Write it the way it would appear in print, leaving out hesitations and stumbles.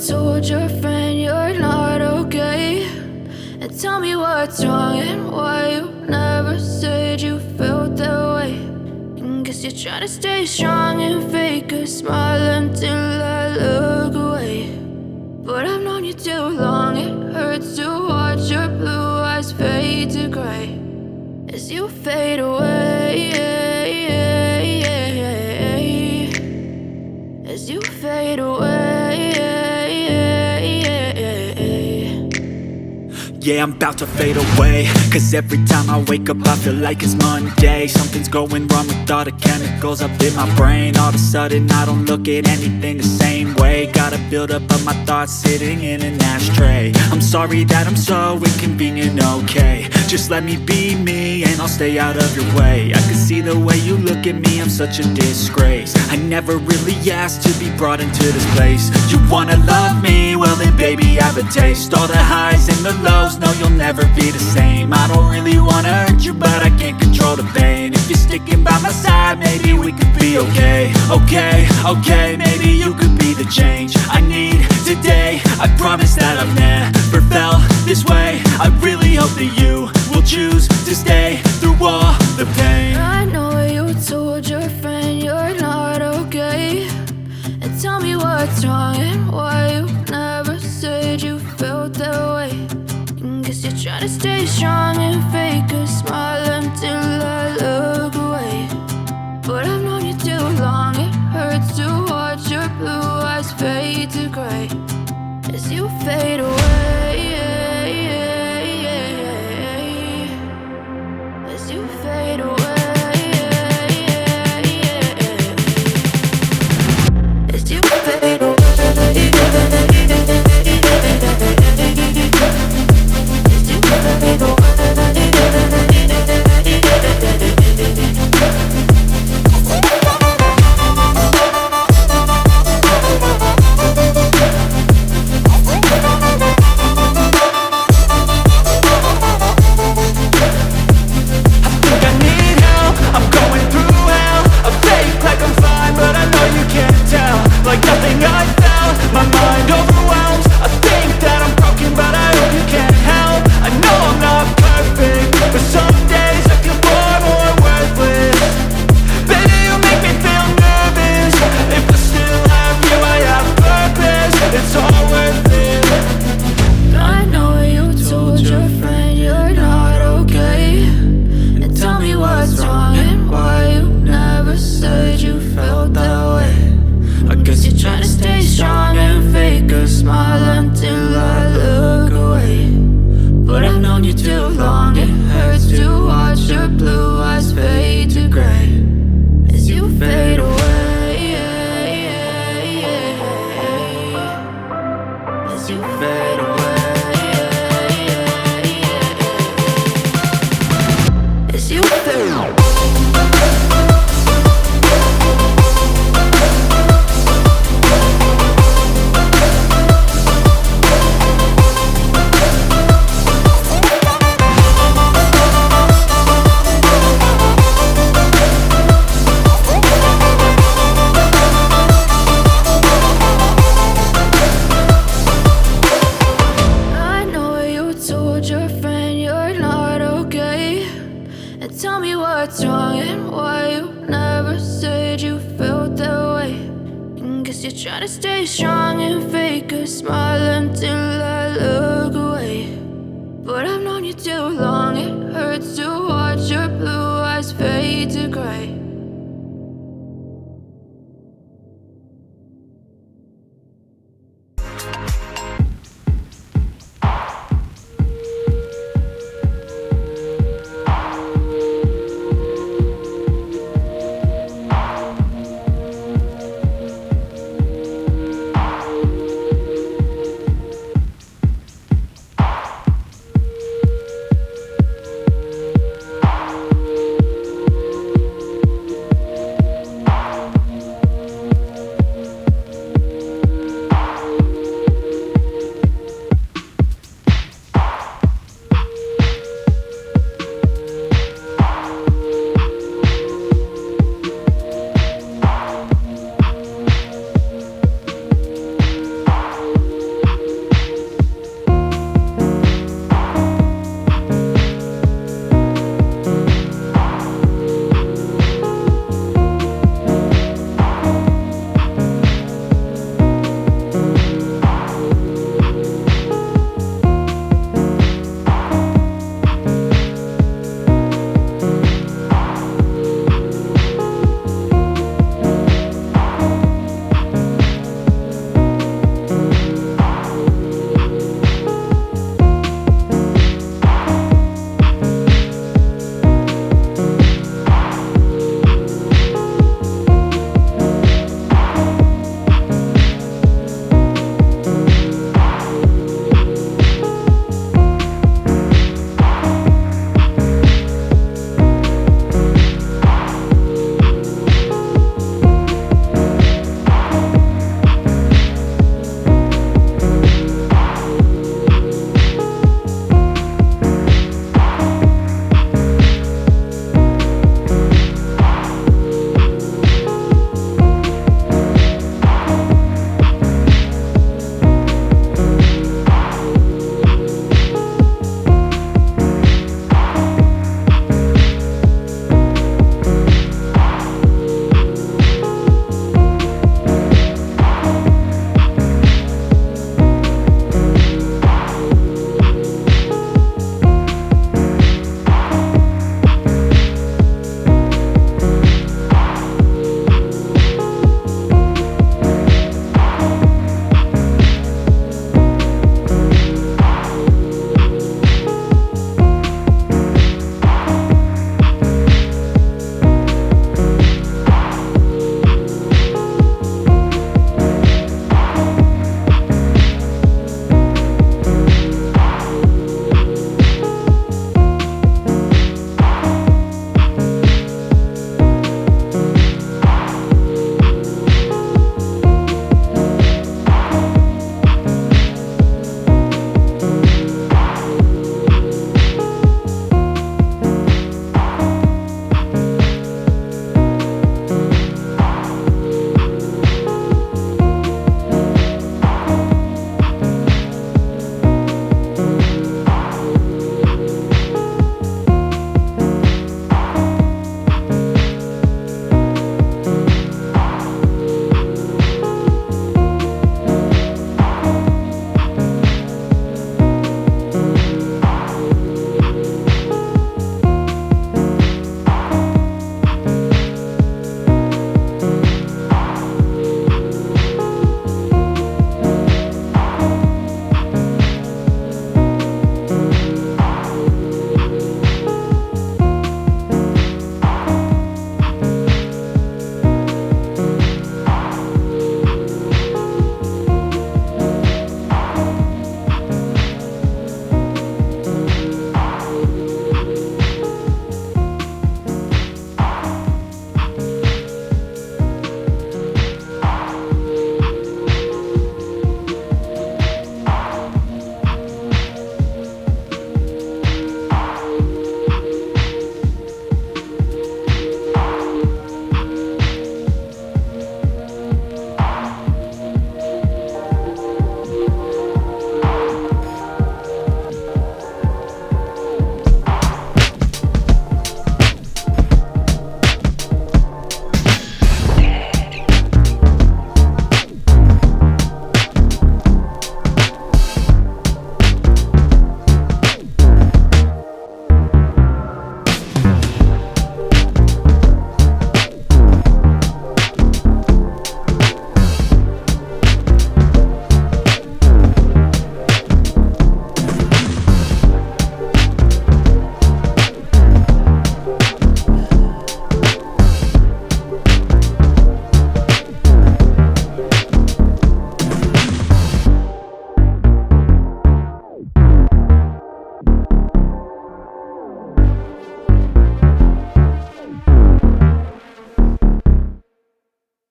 told your friend you're not okay, and tell me what's wrong and why you never said you felt that way. And guess you're trying to stay strong and fake a smile until I look away. But I've known you too long, it hurts to watch your blue eyes fade to gray as you fade away, as you fade away. Yeah, I'm about to fade away, cause every time I wake up I feel like it's Monday. Something's going wrong with all the chemicals up in my brain. All of a sudden I don't look at anything the same way. Gotta build up of my thoughts sitting in an ashtray. I'm sorry that I'm so inconvenient, okay. Just let me be me and I'll stay out of your way. I can see the way you look at me, I'm such a disgrace. I never really asked to be brought into this place. You wanna love me? Well then baby I have a taste. All the highs and the lows, no you'll never be the same. I don't really wanna hurt you but I can't control the pain. If you're sticking by my side maybe we could be okay. Okay, maybe you could be the change I need today. I promise that I've never felt this way. I really hope that you will choose to stay through all the pain. I know you told your friend you're not okay, and tell me what's wrong and why you never said you felt that way. And guess you're trying to stay strong and fake a smile until I look away. But I've known you too long, it hurts to watch your blue eyes fade to gray as you fade away, as you fade away, as you fade away. Try to stay strong and fake a smile until I look away. But I've known you too long, it hurts to watch your blue eyes fade to gray.